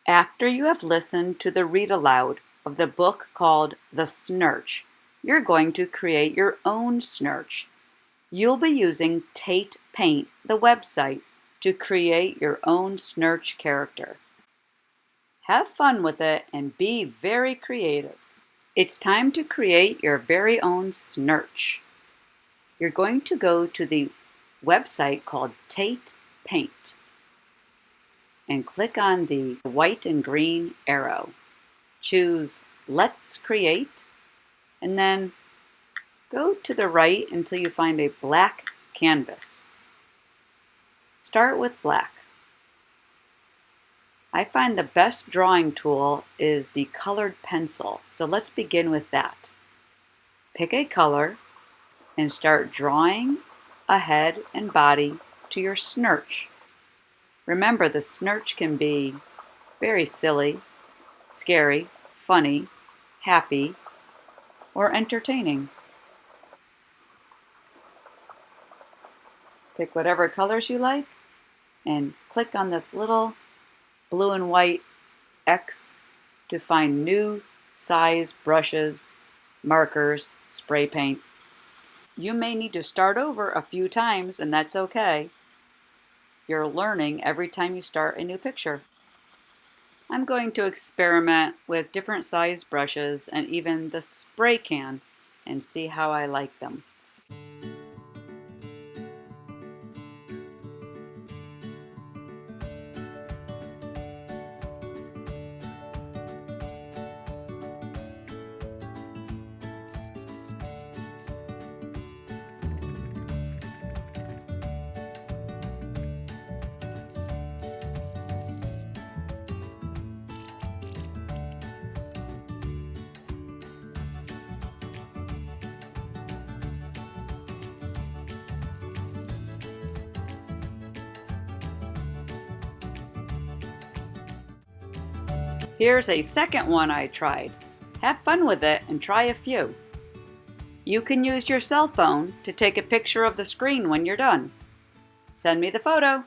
After you have listened to the read aloud of the book called The Snurtch, you're going to create your own Snurtch. You'll be using Tate Paint, the website, to create your own Snurtch character. Have fun with it and be very creative. It's time to create your very own Snurtch. You're going to go to the website called Tate Paint and click on the white and green arrow. Choose Let's Create, and then go to the right until you find a black canvas. Start with black. I find the best drawing tool is the colored pencil, so let's begin with that. Pick a color and start drawing a head and body to your Snurtch. Remember, the Snurtch can be very silly, scary, funny, happy, or entertaining. Pick whatever colors you like and click on this little blue and white X to find new size brushes, markers, spray paint. You may need to start over a few times, and that's okay. You're learning every time you start a new picture. I'm going to experiment with different size brushes and even the spray can and see how I like them. Here's a second one I tried. Have fun with it and try a few. You can use your cell phone to take a picture of the screen when you're done. Send me the photo.